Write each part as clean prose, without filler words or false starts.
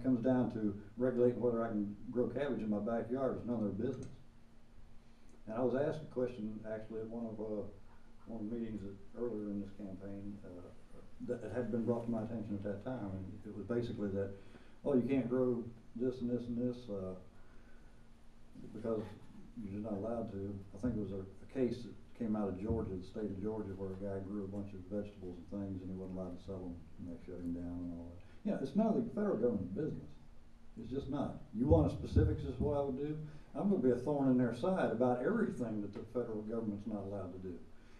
comes down to regulating whether I can grow cabbage in my backyard, it's none of their business. And I was asked a question actually at one of the meetings earlier in this campaign that had been brought to my attention at that time, and it was basically that, oh, you can't grow this and this and this because you're just not allowed to. I think it was a case that came out of Georgia, the state of Georgia, where a guy grew a bunch of vegetables and things, and he wasn't allowed to sell them, and they shut him down and all that. Yeah, it's none of the federal government's business. It's just not. You want specifics as to what I would do? I'm going to be a thorn in their side about everything that the federal government's not allowed to do.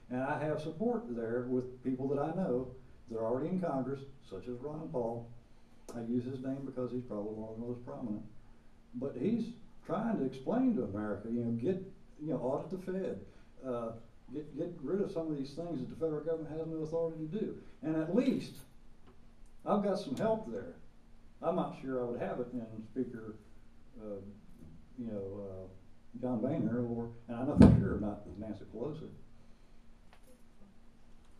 And I have support there with people that I know. They're already in Congress, such as Ron Paul. I use his name because he's probably one of the most prominent. But he's trying to explain to America, audit the Fed, get rid of some of these things that the federal government has no authority to do. And at least I've got some help there. I'm not sure I would have it in Speaker, John Boehner, and I know for sure not Nancy Pelosi.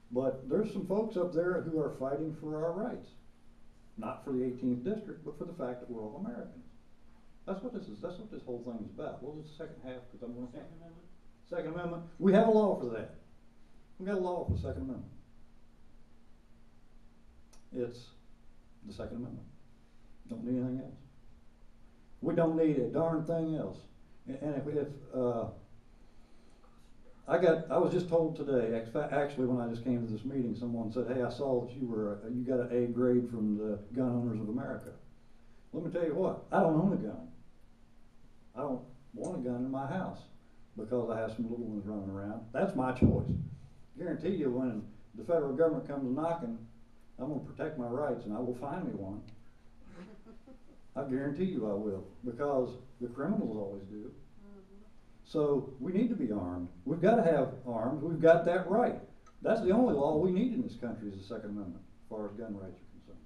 But there's some folks up there who are fighting for our rights. Not for the 18th district, but for the fact that we're all Americans. That's what this is. That's what this whole thing is about. What was the second half? Because I'm going to Second Amendment. Second Amendment. We have a law for that. We got a law for the Second Amendment. It's the Second Amendment. Don't need anything else. We don't need a darn thing else. And I was just told today, actually when I just came to this meeting, someone said, hey, I saw that you got an A grade from the Gun Owners of America. Let me tell you what, I don't own a gun. I don't want a gun in my house because I have some little ones running around. That's my choice. Guarantee you when the federal government comes knocking, I'm going to protect my rights and I will find me one. I guarantee you I will, because the criminals always do. So we need to be armed. We've got to have arms. We've got that right. That's the only law we need in this country is the Second Amendment, as far as gun rights are concerned.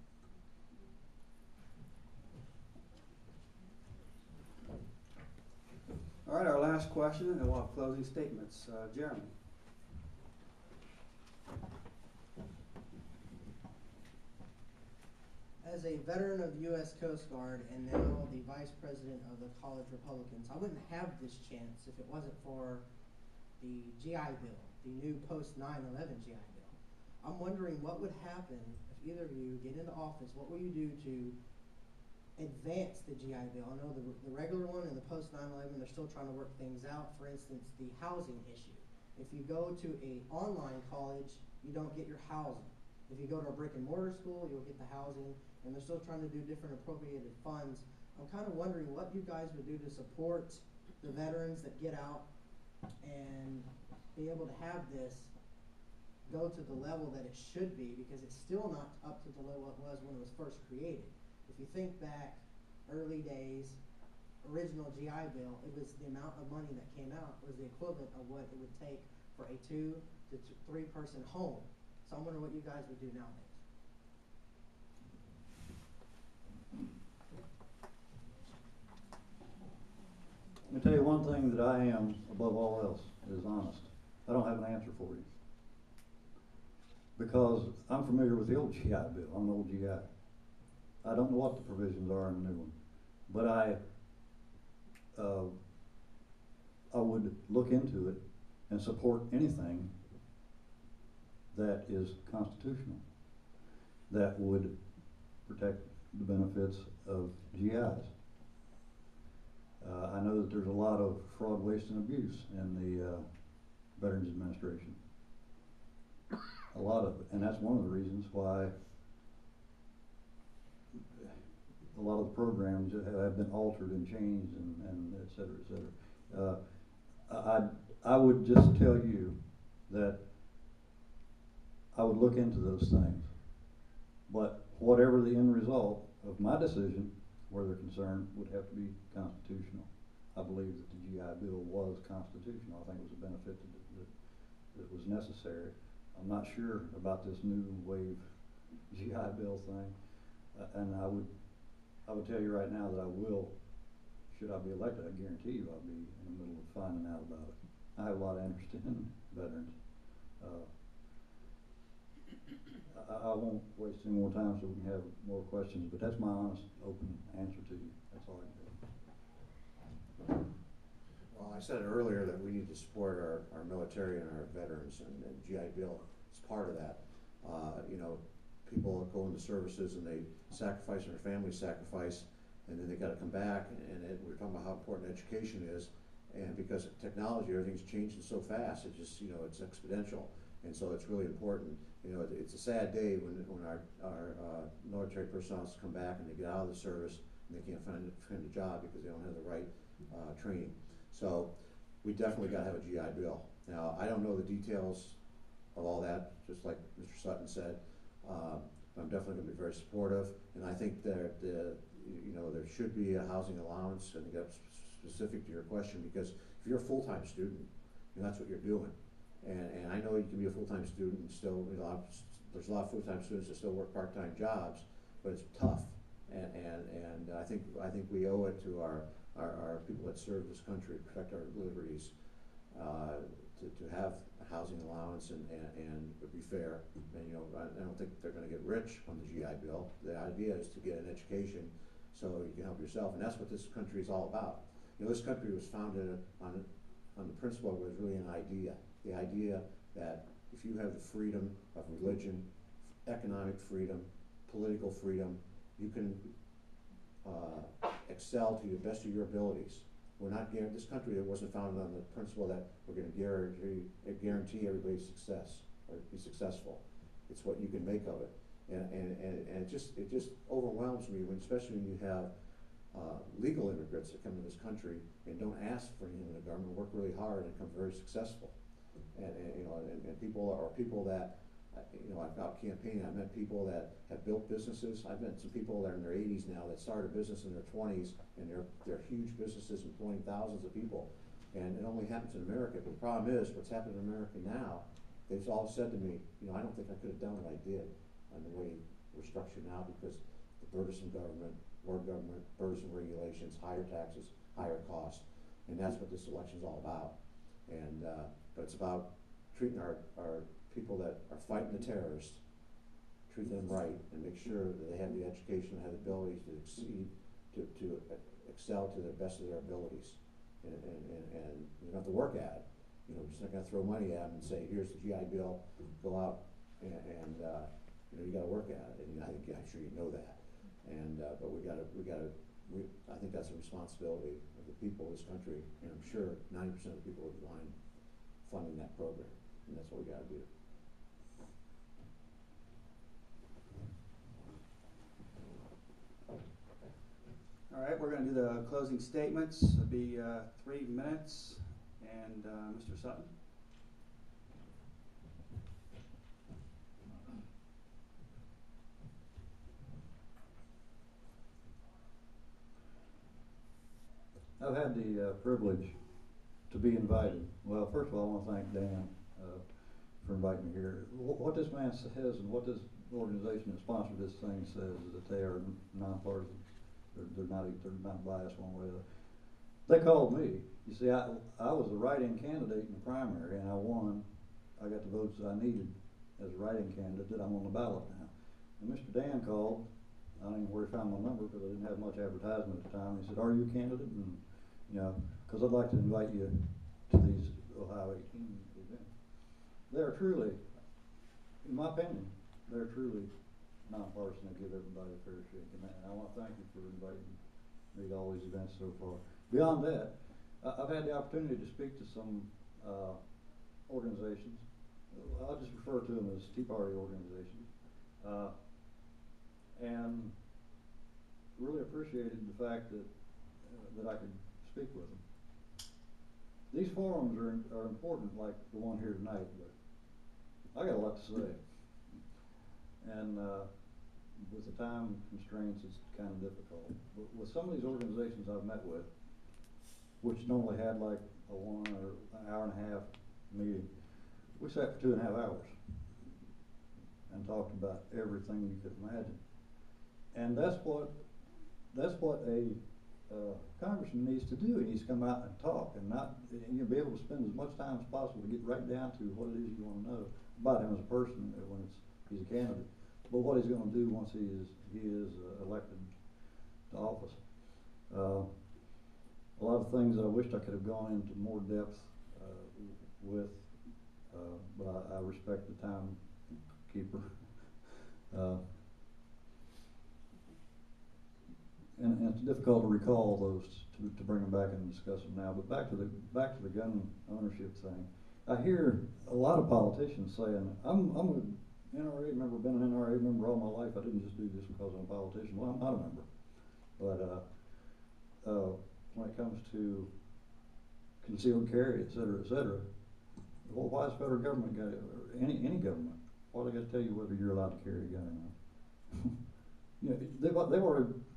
All right, our last question, and we'll have closing statements. Jeremy. As a veteran of the U.S. Coast Guard and now the Vice President of the College Republicans, I wouldn't have this chance if it wasn't for the GI Bill, the new post-9/11 GI Bill. I'm wondering what would happen if either of you get into office. What will you do to advance the GI Bill? I know the regular one and the post-9/11, they're still trying to work things out. For instance, the housing issue. If you go to an online college, you don't get your housing. If you go to a brick and mortar school, you'll get the housing, and they're still trying to do different appropriated funds. I'm kind of wondering what you guys would do to support the veterans that get out and be able to have this go to the level that it should be, because it's still not up to the level it was when it was first created. If you think back, early days, original GI Bill, it was the amount of money that came out was the equivalent of what it would take for a 2 to 3 person home. So I'm wondering what you guys would do nowadays. Let me tell you one thing that I am above all else is honest. I don't have an answer for you. Because I'm familiar with the old GI Bill. I'm an old GI. I don't know what the provisions are in the new one. But I would look into it and support anything that is constitutional, that would protect the benefits of GIs. I know that there's a lot of fraud, waste, and abuse in the Veterans Administration. A lot of it, and that's one of the reasons why a lot of the programs have been altered and changed and et cetera, et cetera. I would just tell you that I would look into those things, but whatever the end result of my decision, where they're concerned, would have to be constitutional. I believe that the GI Bill was constitutional. I think it was a benefit that was necessary. I'm not sure about this new wave GI Bill thing, and I would tell you right now that I will, should I be elected, I guarantee you I'll be in the middle of finding out about it. I have a lot of interest in veterans. I won't waste any more time so we can have more questions, but that's my honest, open said it earlier that we need to support our military and our veterans, and GI Bill is part of that. You know, people go into services and they sacrifice, and their families sacrifice, and then they got to come back. And we're talking about how important education is, and because of technology, everything's changing so fast. It just, you know, it's exponential, and so it's really important. You know, it's a sad day when our military personnel come back and they get out of the service and they can't find a job because they don't have the right training. So we definitely got to have a GI Bill. Now, I don't know the details of all that, just like Mr. Sutton said. I'm definitely going to be very supportive, and I think that you know, there should be a housing allowance, and that's specific to your question, because if you're a full-time student, and that's what you're doing, and I know you can be a full-time student and still, you know, there's a lot of full-time students that still work part-time jobs, but it's tough, and I think we owe it to our people that serve this country, protect our liberties, to have a housing allowance and be fair. And you know, I don't think they're going to get rich on the GI Bill. The idea is to get an education so you can help yourself, and that's what this country is all about. You know, this country was founded on the principle was really an idea. The idea that if you have the freedom of religion, economic freedom, political freedom, you can excel to the best of your abilities. We're not this country that wasn't founded on the principle that we're going to guarantee everybody's success or be successful. It's what you can make of it, and it just overwhelms me especially when you have legal immigrants that come to this country and don't ask for anything in the government, work really hard and become very successful, and you know, and people that. You know, I've out campaigning. I've met people that have built businesses. I've met some people that are in their 80s now that started a business in their 20s, and they're huge businesses employing thousands of people. And it only happens in America. But the problem is, what's happening in America now, they've all said to me, you know, I don't think I could have done what I did on the way we're structured now because the burdensome government, more government, burdensome regulations, higher taxes, higher costs. And that's what this election is all about. And but it's about treating our people that are fighting the terrorists, treat them right, and make sure that they have the education, have the abilities to exceed, to excel to the best of their abilities, and you don't have to work at it. You know, we're just not going to throw money at them and say, "Here's the GI Bill, go out and you know, you got to work at it." And I'm sure you know that. And but I think that's a responsibility of the people of this country, and I'm sure 90% of the people are behind funding that program, and that's what we got to do. All right, we're going to do the closing statements. It'll be 3 minutes. And Mr. Sutton. I've had the privilege to be invited. Well, first of all, I want to thank Dan for inviting me here. What this man says and what this organization that sponsored this thing says is that they are nonpartisan. They're not biased one way or the other. They called me. You see, I was a write-in candidate in the primary, and I won. I got the votes that I needed as a write-in candidate that I'm on the ballot now. And Mr. Dan called. I don't even know where he found my number because I didn't have much advertisement at the time. He said, "Are you a candidate?" And you know, because I'd like to invite you to these Ohio 18 events. They're truly, in my opinion, they're truly nonpartisan. They give everybody a fair shake, and I want to thank you for inviting me to all these events so far. Beyond that, I've had the opportunity to speak to some organizations. I'll just refer to them as Tea Party organizations, and really appreciated the fact that I could speak with them. These forums are important, like the one here tonight, but I got a lot to say, and with the time constraints, it's kind of difficult. But with some of these organizations I've met with, which normally had like a 1 or an hour and a half meeting, we sat for 2.5 hours and talked about everything you could imagine. And that's what a congressman needs to do. He needs to come out and talk, and be able to spend as much time as possible to get right down to what it is you want to know about him as a person when he's a candidate, but what he's going to do once he is elected to office. A lot of things that I wished I could have gone into more depth with, but I respect the timekeeper. And it's difficult to recall those to bring them back and discuss them now. But back to the gun ownership thing. I hear a lot of politicians saying, "I'm a NRA member, been an NRA member all my life. I didn't just do this because I'm a politician." Well, I'm not a member, but when it comes to concealed carry, et cetera, well, why is the federal government got it, or any government? Why do they got to tell you whether you're allowed to carry a gun or not? You know,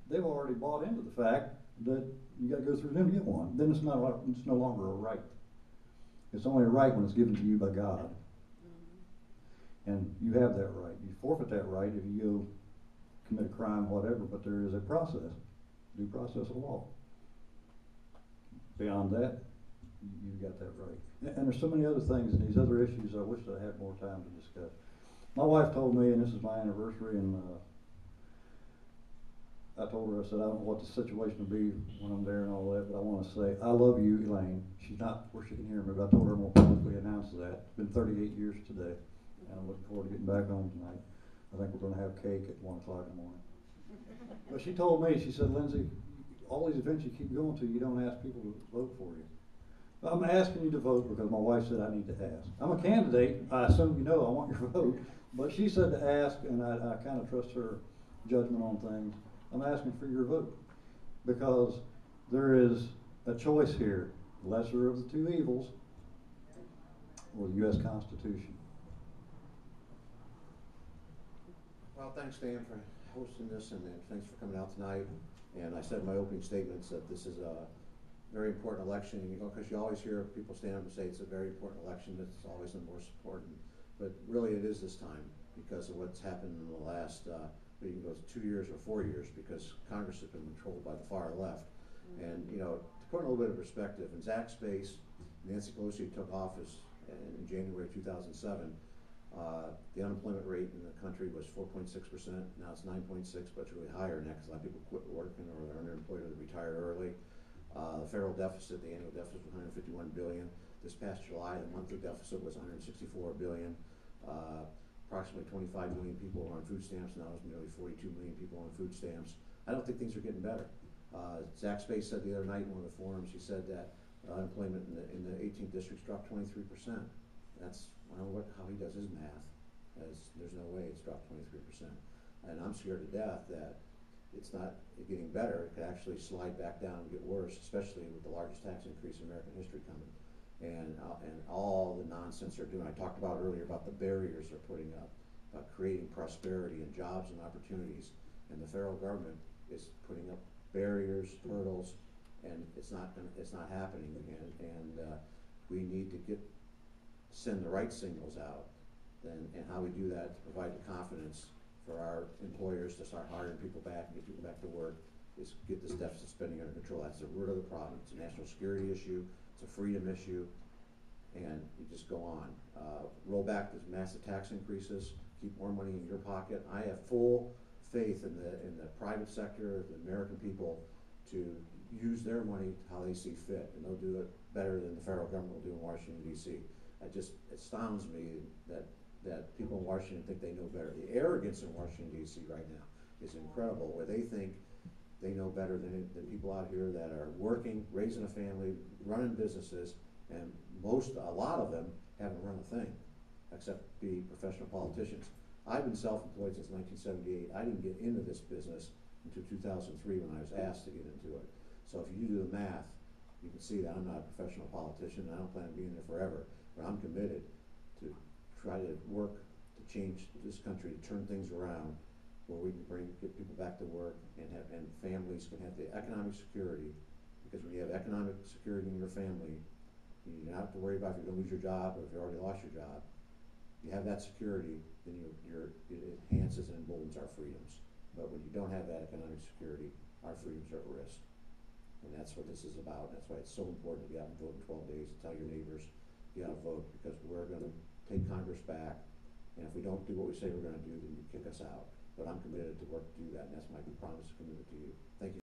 they've already bought into the fact that you got to go through them to get one. Then it's no longer a right. It's only a right when it's given to you by God, and you have that right. You forfeit that right if you go commit a crime, whatever. But there is a process, due process of law. Beyond that, you've got that right. And there's so many other things and these other issues I wish I had more time to discuss. My wife told me, and this is my anniversary, and I told her, I said, I don't know what the situation will be when I'm there and all that, but I want to say, I love you, Elaine. She's not where she can hear me, but I told her I'm going to publicly announce that. It's been 38 years today, and I'm looking forward to getting back home tonight. I think we're going to have cake at 1 o'clock in the morning. But she told me, she said, Lindsay, all these events you keep going to, you don't ask people to vote for you. I'm asking you to vote because my wife said I need to ask. I'm a candidate. I assume you know I want your vote. But she said to ask, and I kind of trust her judgment on things. I'm asking for your vote because there is a choice here, lesser of the two evils, or the U.S. Constitution. Well, thanks, Dan, for hosting this, and thanks for coming out tonight. And I said in my opening statements that this is a very important election, because you always hear people stand up and say it's a very important election. It's always the most important, but really it is this time because of what's happened in the last. You can go 2 years or 4 years because Congress has been controlled by the far left. And to put in a little bit of perspective, in Zach's space, Nancy Pelosi took office in January 2007. The unemployment rate in the country was 4.6%. Now it's 9.6%, but it's really higher than that because a lot of people quit working or they're underemployed or they retired early. The federal deficit, the annual deficit was $151 billion. This past July, the monthly deficit was $164 billion. Approximately 25 million people are on food stamps. Now there's nearly 42 million people on food stamps. I don't think things are getting better. Zach Space said the other night in one of the forums, he said that unemployment in the 18th districts dropped 23%. That's, I don't know how he does his math, as there's no way it's dropped 23%. And I'm scared to death that it's not getting better. It could actually slide back down and get worse, especially with the largest tax increase in American history coming. And all the nonsense they're doing. I talked about earlier about the barriers they're putting up, about creating prosperity and jobs and opportunities. And the federal government is putting up barriers, hurdles, and it's not happening. And we need to send the right signals out. And how we do that to provide the confidence for our employers to start hiring people back and get people back to work is get this deficit spending under control. That's the root of the problem. It's a national security issue. It's a freedom issue, and you just go on. Roll back these massive tax increases, keep more money in your pocket. I have full faith in the private sector, the American people, to use their money how they see fit, and they'll do it better than the federal government will do in Washington, D.C. It just astounds me that people in Washington think they know better. The arrogance in Washington, D.C. right now is incredible, where they think they know better than people out here that are working, raising a family, running businesses, and a lot of them haven't run a thing except be professional politicians. I've been self-employed since 1978. I didn't get into this business until 2003 when I was asked to get into it. So if you do the math, you can see that I'm not a professional politician. I don't plan on being there forever, but I'm committed to try to work to change this country, to turn things around, where we can get people back to work and families can have the economic security. Because when you have economic security in your family, you don't have to worry about if you're going to lose your job or if you already lost your job. You have that security, then it enhances and emboldens our freedoms. But when you don't have that economic security, our freedoms are at risk. And that's what this is about. That's why it's so important to get out and vote in 12 days and tell your neighbors, get out and vote, because we're going to take Congress back. And if we don't do what we say we're going to do, then you kick us out. But I'm committed to work to do that, and that's my promise and commitment to you. Thank you.